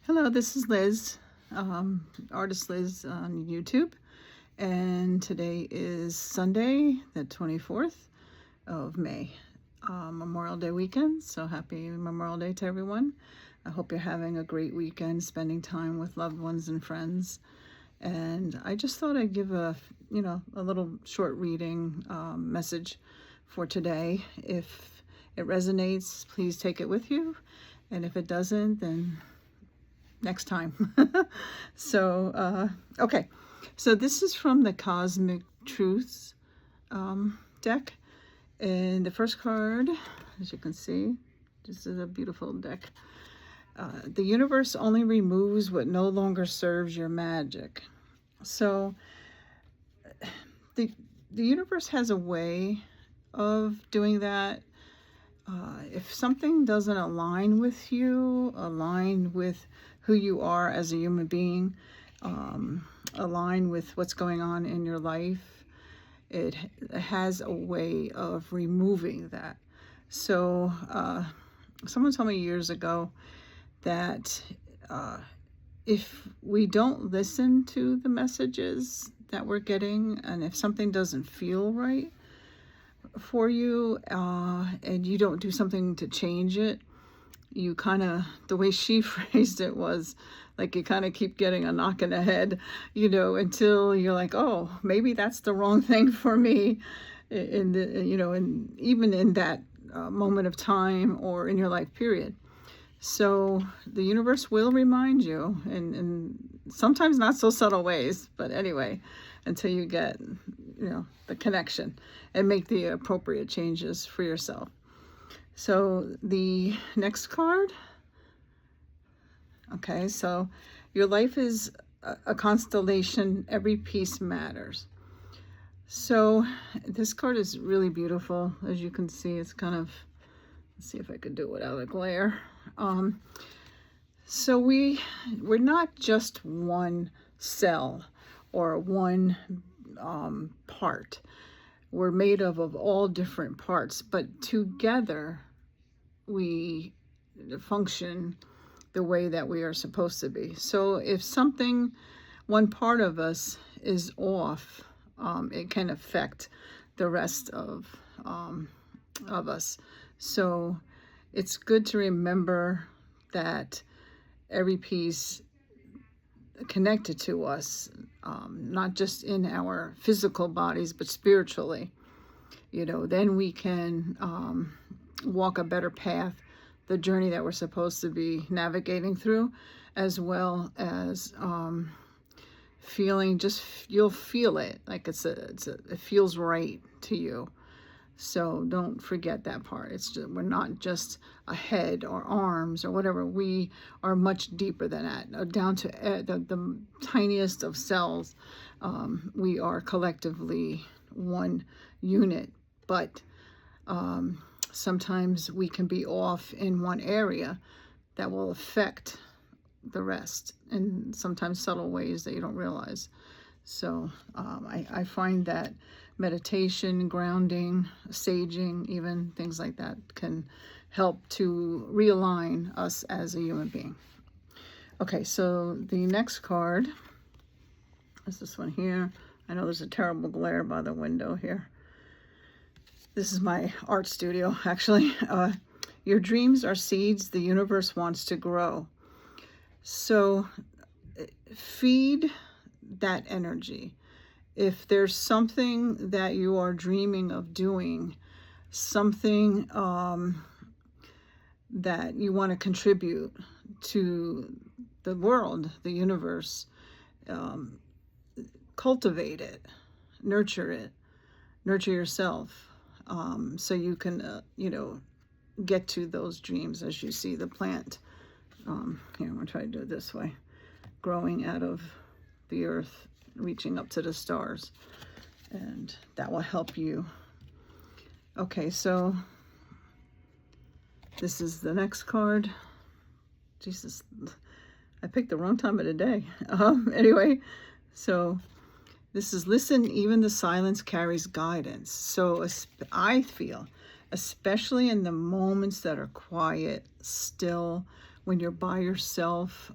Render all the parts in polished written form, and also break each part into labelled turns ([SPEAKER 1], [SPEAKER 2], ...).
[SPEAKER 1] Hello, this is Liz, Artist Liz on YouTube, and today is Sunday, the 24th of May, Memorial Day weekend, so happy Memorial Day to everyone. I hope you're having a great weekend, spending time with loved ones and friends, and I just thought I'd give a little short reading message for today. If it resonates, please take it with you, and if it doesn't, then next time. Okay. So this is from the Cosmic Truths deck. And the first card, as you can see, this is a beautiful deck. The universe only removes what no longer serves your magic. So the universe has a way of doing that. If something doesn't align with you, align with who you are as a human being, align with what's going on in your life, it has a way of removing that. So someone told me years ago that if we don't listen to the messages that we're getting, and if something doesn't feel right for you, and you don't do something to change it, you kind of, the way she phrased it was like you kind of keep getting a knock in the head, until you're like, oh, maybe that's the wrong thing for me, and even in that moment of time or in your life period. So the universe will remind you, in sometimes not so subtle ways, but anyway, until you get the connection and make the appropriate changes for yourself. So the next card, okay, so your life is a constellation. Every piece matters. So this card is really beautiful. As you can see, it's kind of, let's see if I could do it without a glare. So we're not just one cell or one part. We're made of all different parts, but together we function the way that we are supposed to be. So if one part of us is off, it can affect the rest of us. So it's good to remember that every piece connected to us, not just in our physical bodies, but spiritually, then we can walk a better path, the journey that we're supposed to be navigating through, as well as you'll feel it, like it feels right to you. So don't forget that part. We're not just a head or arms or whatever. We are much deeper than that, down to the tiniest of cells. We are collectively one unit, but sometimes we can be off in one area that will affect the rest, in sometimes subtle ways that you don't realize. So I find that meditation, grounding, saging, even things like that can help to realign us as a human being. Okay, so the next card is this one here. I know there's a terrible glare by the window here. This is my art studio, actually. Your dreams are seeds the universe wants to grow. So feed that energy. If there's something that you are dreaming of doing, something that you want to contribute to the world, the universe, cultivate it, nurture yourself, so you can, get to those dreams. As you see the plant, here, I'm going to try to do it this way, growing out of the earth, reaching up to the stars, and that will help you. Okay, so this is the next card. Jesus, I picked the wrong time of the day. Anyway, so this is listen, even the silence carries guidance. So I feel, especially in the moments that are quiet, still, when you're by yourself,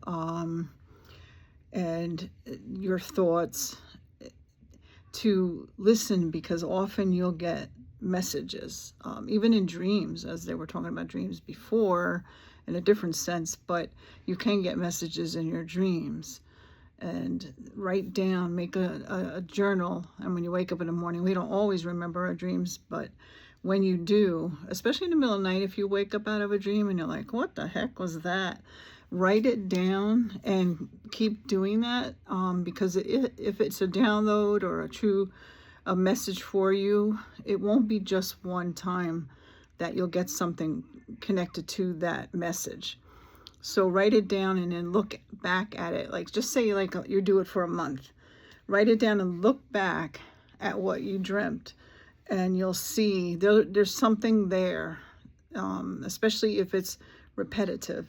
[SPEAKER 1] and your thoughts, to listen, because often you'll get messages, even in dreams, as they were talking about dreams before in a different sense, but you can get messages in your dreams. And write down, make a journal. And when you wake up in the morning, we don't always remember our dreams, but when you do, especially in the middle of the night, if you wake up out of a dream and you're like, what the heck was that? Write it down and keep doing that, because if it's a download or a message for you, it won't be just one time that you'll get something connected to that message. So write it down and then look back at it. Like, just say like you do it for a month. Write it down and look back at what you dreamt, and you'll see there's something there, especially if it's repetitive.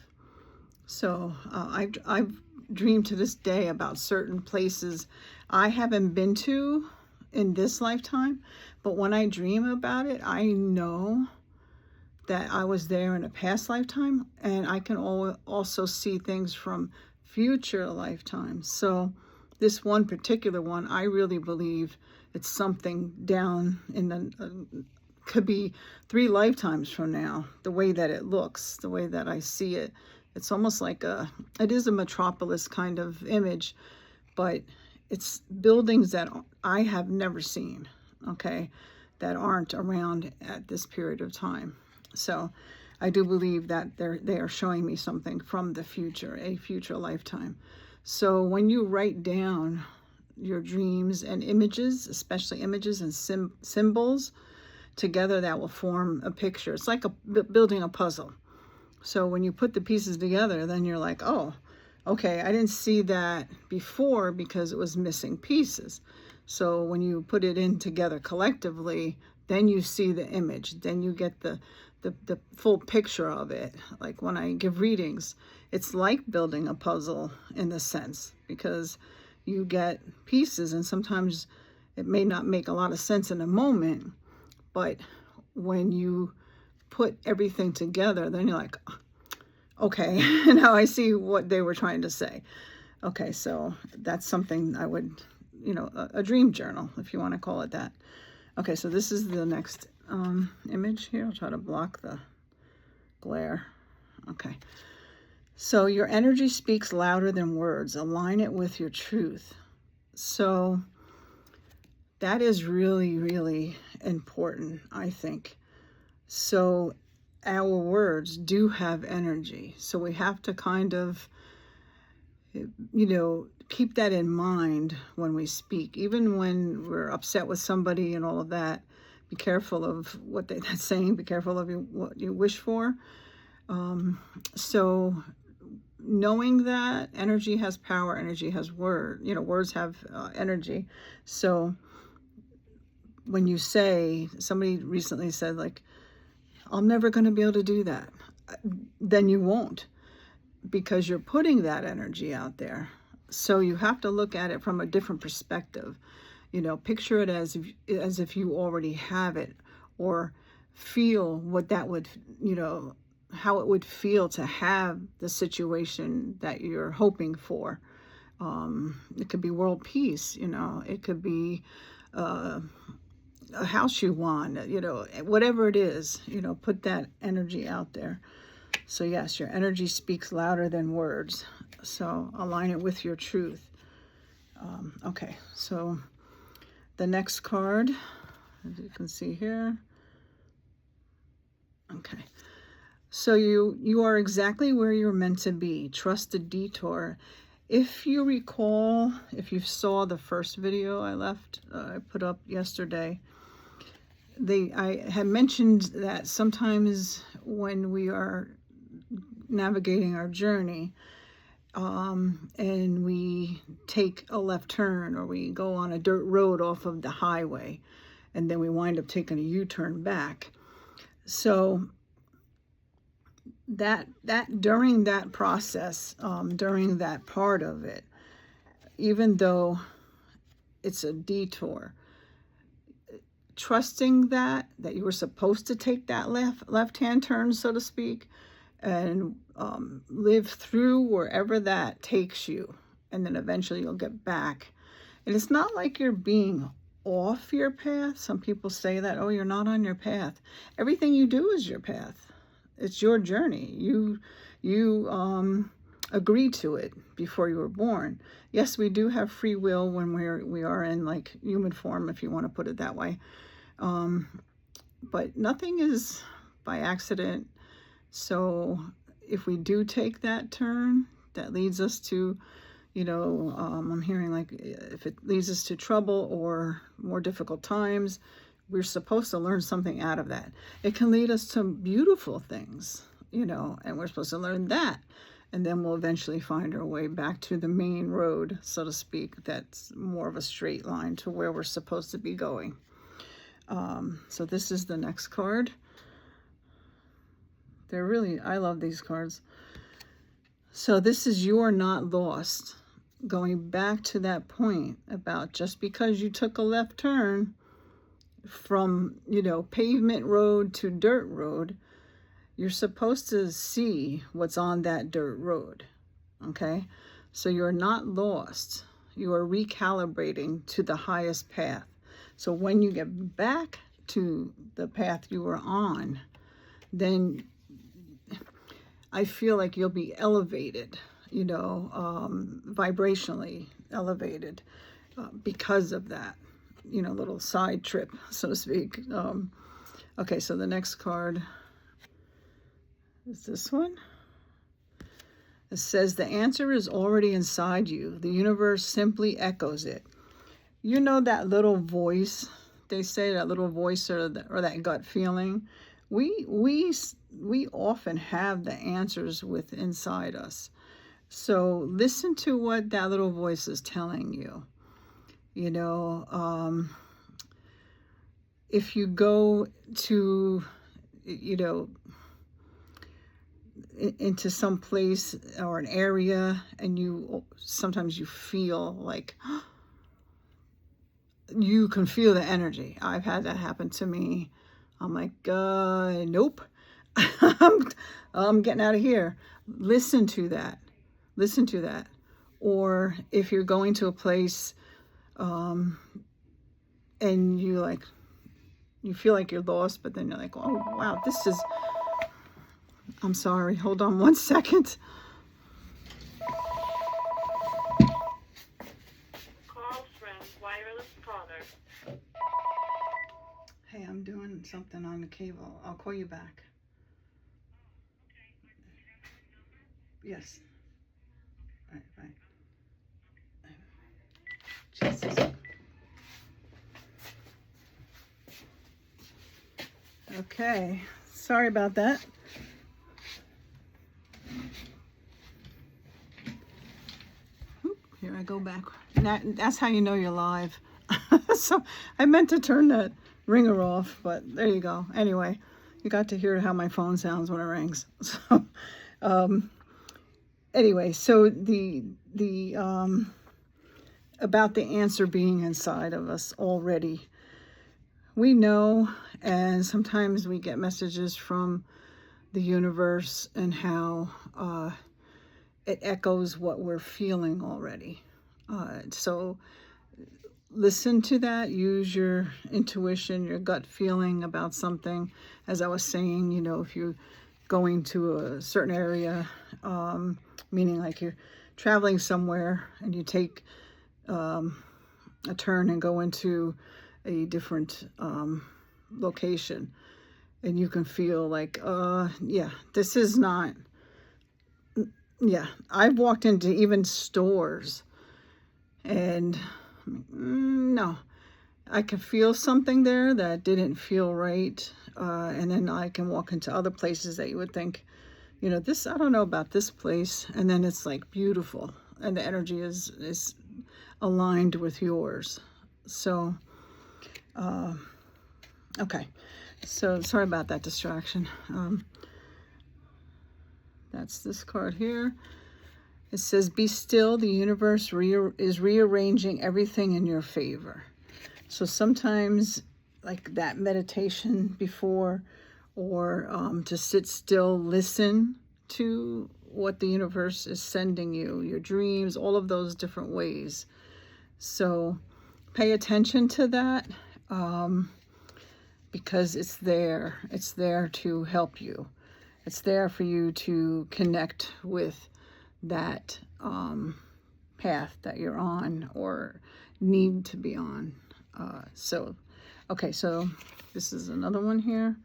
[SPEAKER 1] So I've dreamed to this day about certain places I haven't been to in this lifetime, but when I dream about it, I know that I was there in a past lifetime, and I can also see things from future lifetimes. So this one particular one, I really believe it's something down in the, could be 3 lifetimes from now, the way that it looks, the way that I see it. It's almost like it is a metropolis kind of image, but it's buildings that I have never seen, okay, that aren't around at this period of time. So I do believe that they are showing me something from the future, a future lifetime. So when you write down your dreams and images, especially images and symbols together, that will form a picture. It's like building a puzzle. So when you put the pieces together, then you're like, oh, okay, I didn't see that before because it was missing pieces. So when you put it in together collectively, then you see the image, then you get the full picture of it. Like when I give readings, it's like building a puzzle in a sense, because you get pieces, and sometimes it may not make a lot of sense in a moment, but when you put everything together, then you're like, okay, now I see what they were trying to say. Okay, so that's something I would, a dream journal, if you want to call it that. Okay, so this is the next image here. I'll try to block the glare. Okay. So your energy speaks louder than words. Align it with your truth. So that is really, really important, I think. So our words do have energy. So we have to kind of, keep that in mind when we speak. Even when we're upset with somebody and all of that, be careful of what they're saying. Be careful of what you wish for. So knowing that energy has power, energy has words have energy. So when you say, somebody recently said, like, I'm never going to be able to do that, then you won't, because you're putting that energy out there. So you have to look at it from a different perspective. Picture it as if you already have it, or feel what that would, how it would feel to have the situation that you're hoping for. It could be world peace, it could be a house you want, whatever it is, put that energy out there. So yes, your energy speaks louder than words. So align it with your truth. Okay, so the next card, as you can see here. Okay, so you are exactly where you're meant to be. Trust the detour. If you recall, if you saw the first video I put up yesterday, I had mentioned that sometimes when we are navigating our journey, and we take a left turn, or we go on a dirt road off of the highway, and then we wind up taking a U-turn back. So that during that process, during that part of it, even though it's a detour, trusting that you were supposed to take that left-hand turn, so to speak, and live through wherever that takes you. And then eventually you'll get back. And it's not like you're being off your path. Some people say that, oh, you're not on your path. Everything you do is your path. It's your journey. You agree to it before you were born. Yes, we do have free will when we are in like human form, if you want to put it that way. But nothing is by accident. So if we do take that turn, that leads us to, I'm hearing like if it leads us to trouble or more difficult times, we're supposed to learn something out of that. It can lead us to beautiful things, and we're supposed to learn that. And then we'll eventually find our way back to the main road, so to speak, that's more of a straight line to where we're supposed to be going. So this is the next card. I love these cards. So this is you're not lost. Going back to that point about just because you took a left turn from, pavement road to dirt road, you're supposed to see what's on that dirt road. Okay? So you're not lost. You are recalibrating to the highest path. So when you get back to the path you were on, then I feel like you'll be elevated, vibrationally elevated because of that, little side trip, so to speak. Okay, so the next card is this one. It says the answer is already inside you. The universe simply echoes it. That little voice, they say that little voice or that gut feeling. We often have the answers within inside us. So listen to what that little voice is telling you. If you go to, into some place or an area and sometimes you feel like you can feel the energy. I've had that happen to me. I'm like, nope. I'm getting out of here. Listen to that. Or if you're going to a place and you feel like you're lost, but then you're like, oh, wow, I'm sorry. Hold on 1 second.
[SPEAKER 2] Call from wireless caller.
[SPEAKER 1] Hey, I'm doing something on the cable. I'll call you back. Yes. All right, bye. Jesus. Okay. Sorry about that. Here I go back. That's how you know you're live. So I meant to turn that ringer off, but there you go. Anyway, you got to hear how my phone sounds when it rings. So, anyway, so the about the answer being inside of us already. We know, and sometimes we get messages from the universe and how it echoes what we're feeling already. So listen to that, use your intuition, your gut feeling about something. As I was saying, if you're going to a certain area, meaning like you're traveling somewhere and you take a turn and go into a different location, and you can feel like, this is not, I've walked into even stores and no, I can feel something there that didn't feel right. And then I can walk into other places that you would think, I don't know about this place. And then it's like beautiful. And the energy is aligned with yours. So, okay. So sorry about that distraction. That's this card here. It says, be still, the universe is rearranging everything in your favor. So sometimes like that meditation before, or to sit still, listen to what the universe is sending you, your dreams, all of those different ways. So pay attention to that, because it's there. It's there to help you. It's there for you to connect with that path that you're on or need to be on. Okay, so this is another one here.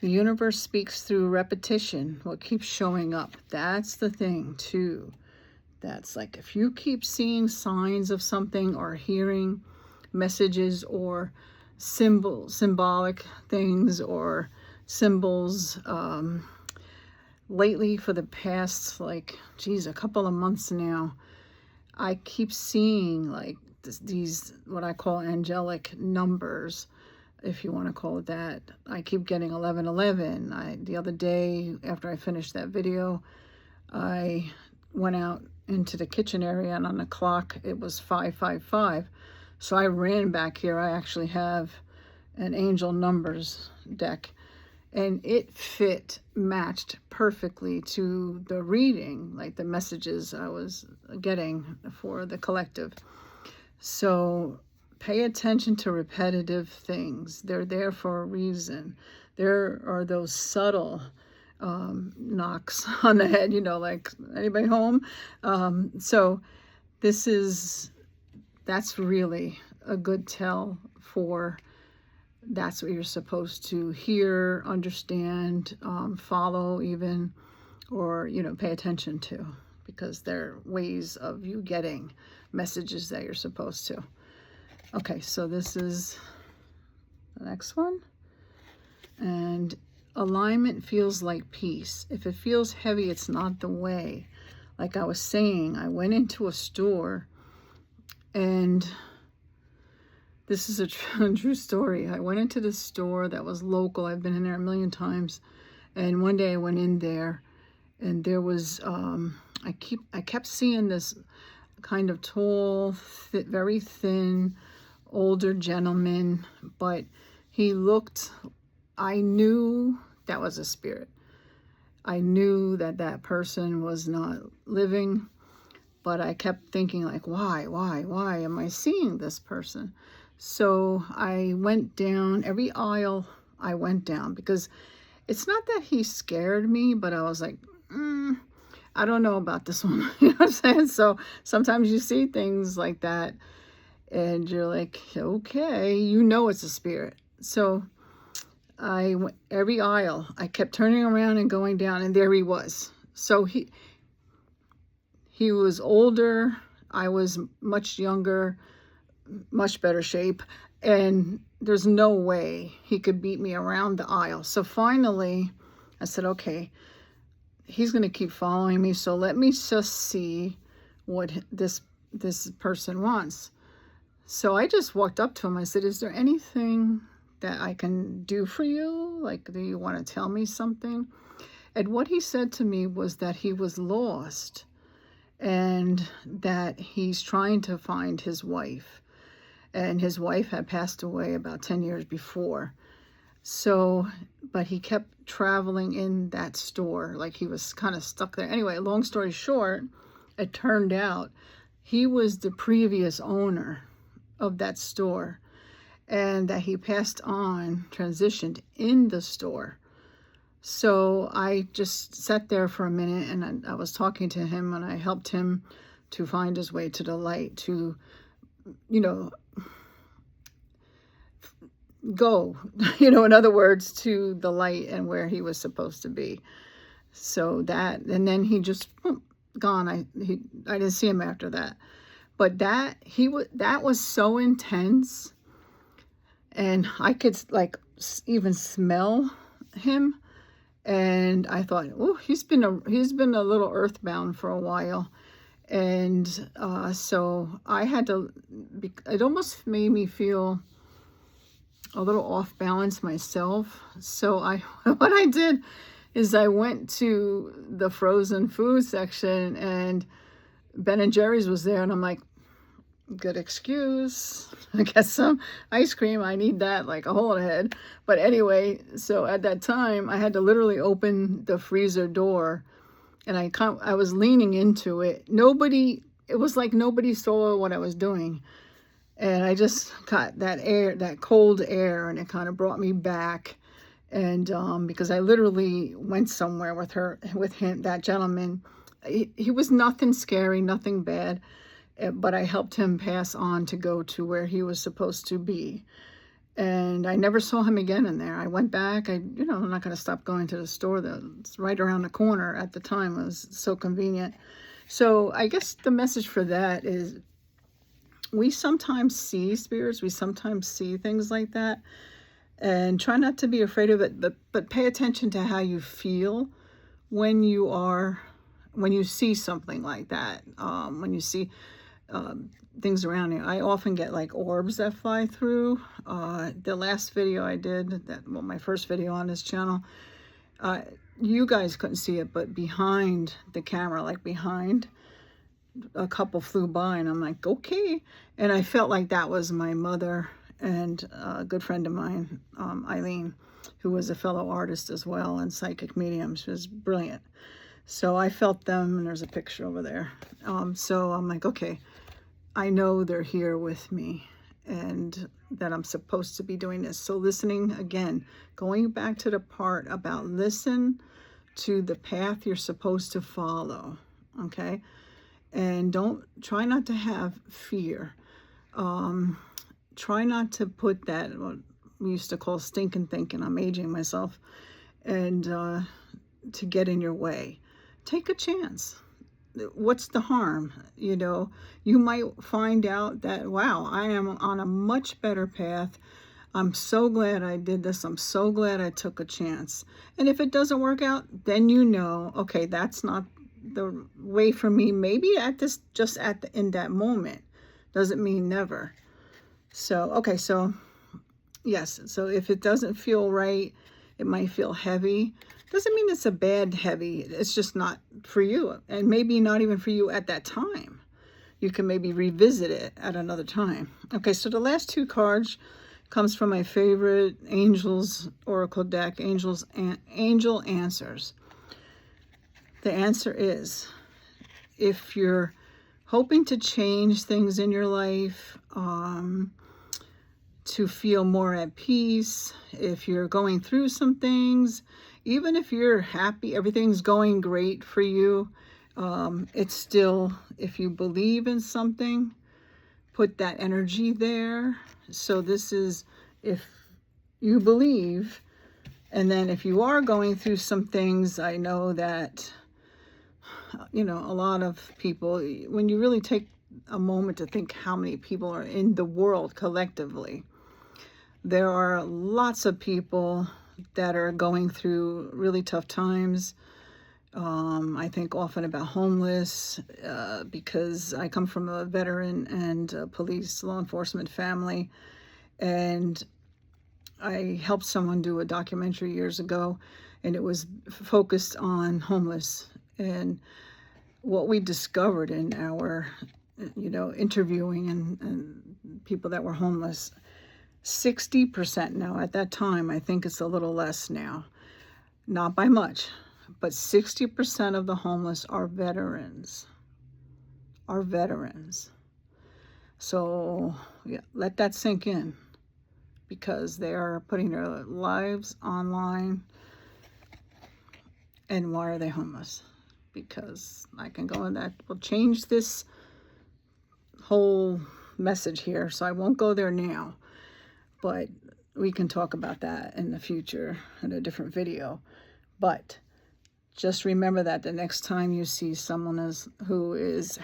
[SPEAKER 1] The universe speaks through repetition, what keeps showing up. That's the thing, too. That's like if you keep seeing signs of something or hearing messages or symbolic things or symbols, lately for the past, like, a couple of months now, I keep seeing like these, what I call angelic numbers, if you want to call it that. I keep getting 1111. The other day, after I finished that video, I went out into the kitchen area, and on the clock, it was 555. So I ran back here. I actually have an angel numbers deck, and it matched perfectly to the reading, like the messages I was getting for the collective. So pay attention to repetitive things. They're there for a reason. There are those subtle knocks on the head, like, anybody home? So that's really a good tell for that's what you're supposed to hear, understand, follow even, or, pay attention to, because they're ways of you getting messages that you're supposed to. Okay, so this is the next one. And alignment feels like peace. If it feels heavy, it's not the way. Like I was saying, I went into a store, and this is a true story. I went into this store that was local. I've been in there a million times. And one day I went in there, and there was, I kept seeing this kind of tall, very thin, older gentleman, but he looked, I knew that was a spirit. I knew that person was not living, but I kept thinking, like, why am I seeing this person? So I went down every aisle I went down, because it's not that he scared me, but I was like, I don't know about this one. You know what I'm saying? So sometimes you see things like that, and you're like, okay, it's a spirit. So I went every aisle. I kept turning around and going down, and there he was. So he was older. I was much younger, much better shape, and there's no way he could beat me around the aisle. So finally, I said, okay, he's going to keep following me, so let me just see what this person wants. So I just walked up to him. I said, is there anything that I can do for you? Like, do you want to tell me something? And what he said to me was that he was lost, and that he's trying to find his wife. And his wife had passed away about 10 years before. So, but he kept traveling in that store, like he was kind of stuck there. Anyway, long story short, it turned out he was the previous owner of that store, and that he passed on, transitioned in the store. So I just sat there for a minute, and I was talking to him, and I helped him to find his way to the light, to, go, in other words, to the light and where he was supposed to be. So that, and then he just gone. I didn't see him after that. But that was so intense, and I could even smell him, and I thought, oh, he's been a little earthbound for a while, and so I had to. It almost made me feel a little off balance myself. So what I did is I went to the frozen food section, and Ben and Jerry's was there, and I'm like, good excuse. I guess some ice cream. I need that like a whole head. But anyway, so at that time, I had to literally open the freezer door, and I was leaning into it. It was like nobody saw what I was doing. And I just got that air, that cold air, and it kind of brought me back. And because I literally went somewhere with him, that gentleman. He was nothing scary, nothing bad, but I helped him pass on to go to where he was supposed to be. And I never saw him again in there. I went back. I'm not going to stop going to the store that's right around the corner at the time. It was so convenient. So I guess the message for that is we sometimes see spirits. We sometimes see things like that. And try not to be afraid of it, but pay attention to how you feel when you see something like that. When you see things around you. I often get like orbs that fly through. The last video I did, my first video on this channel, you guys couldn't see it, but behind the camera, like behind, a couple flew by, and I'm like, okay. And I felt like that was my mother and a good friend of mine, Eileen, who was a fellow artist as well and psychic medium. She was brilliant. So I felt them, and there's a picture over there. So I'm like, okay, I know they're here with me and that I'm supposed to be doing this. So listening again, going back to the part about listen to the path you're supposed to follow, okay? And try not to have fear. Try not to put that, what we used to call stinking thinking. I'm aging myself. And to get in your way. Take a chance. What's the harm? You might find out that, wow, I am on a much better path. I'm so glad I did this. I'm so glad I took a chance. And if it doesn't work out, then okay, that's not the way for me. Maybe in that moment. Doesn't mean never. So, okay, so yes. So if it doesn't feel right, it might feel heavy. Doesn't mean it's a bad heavy. It's just not for you. And maybe not even for you at that time. You can maybe revisit it at another time. Okay, so the last two cards comes from my favorite Angels Oracle deck, Angel Answers. The answer is, if you're hoping to change things in your life, to feel more at peace, if you're going through some things, even if you're happy, everything's going great for you, it's still, if you believe in something, put that energy there. So this is if you believe. And then if you are going through some things, I know that, a lot of people, when you really take a moment to think how many people are in the world collectively, there are lots of people that are going through really tough times. I think often about homeless, because I come from a veteran and police law enforcement family, and I helped someone do a documentary years ago, and it was focused on homeless. And what we discovered in our, interviewing and people that were homeless, 60% now. At that time, I think it's a little less now, not by much, but 60% of the homeless are veterans. So yeah, let that sink in, because they are putting their lives online. And why are they homeless? Because I can go in that. We'll change this whole message here, so I won't go there now. But we can talk about that in the future in a different video. But just remember that the next time you see someone who is,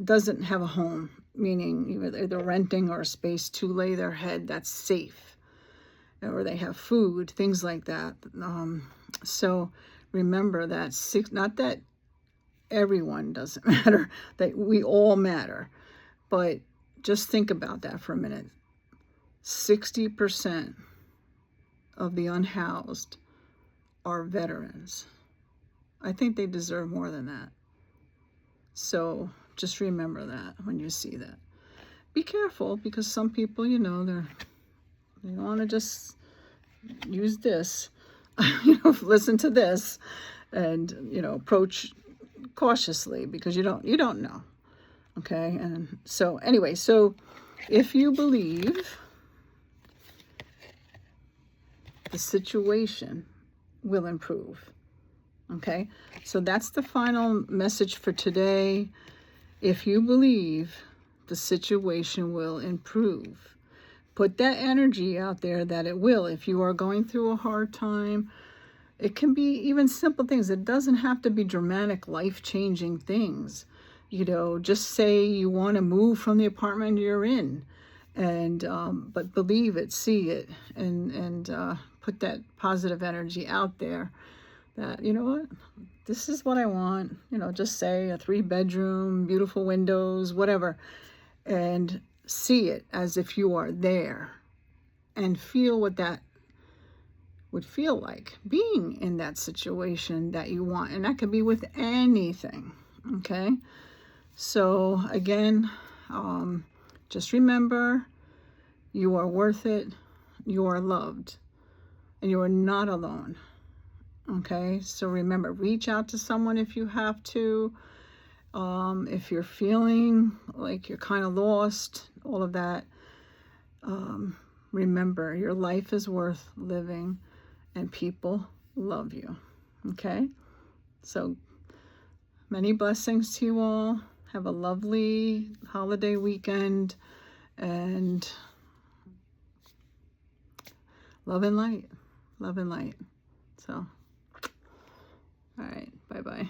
[SPEAKER 1] doesn't have a home, meaning either renting or a space to lay their head that's safe, or they have food, things like that. So remember that not that everyone doesn't matter, that we all matter, but just think about that for a minute. 60% of the unhoused are veterans. I think they deserve more than that. So just remember that when you see that. Be careful, because some people, you know, they don't want to just use this, you know, listen to this, and, you know, approach cautiously, because you don't know. Okay. And so anyway, so if you believe, the situation will improve. Okay. So that's the final message for today. If you believe, the situation will improve. Put that energy out there that it will. If you are going through a hard time, it can be even simple things. It doesn't have to be dramatic, life-changing things. You know, just say you want to move from the apartment you're in, and but believe it, see it, and put that positive energy out there. That, you know what, this is what I want. You know, just say a 3-bedroom, beautiful windows, whatever, and see it as if you are there, and feel what that would feel like, being in that situation that you want. And that could be with anything. Okay. So again, just remember, you are worth it. You are loved, and you are not alone. Okay. So remember, reach out to someone if you have to. If you're feeling like you're kind of lost, all of that, remember, your life is worth living, and people love you. Okay? So many blessings to you all. Have a lovely holiday weekend, and love and light. Love and light. So, all right. Bye-bye.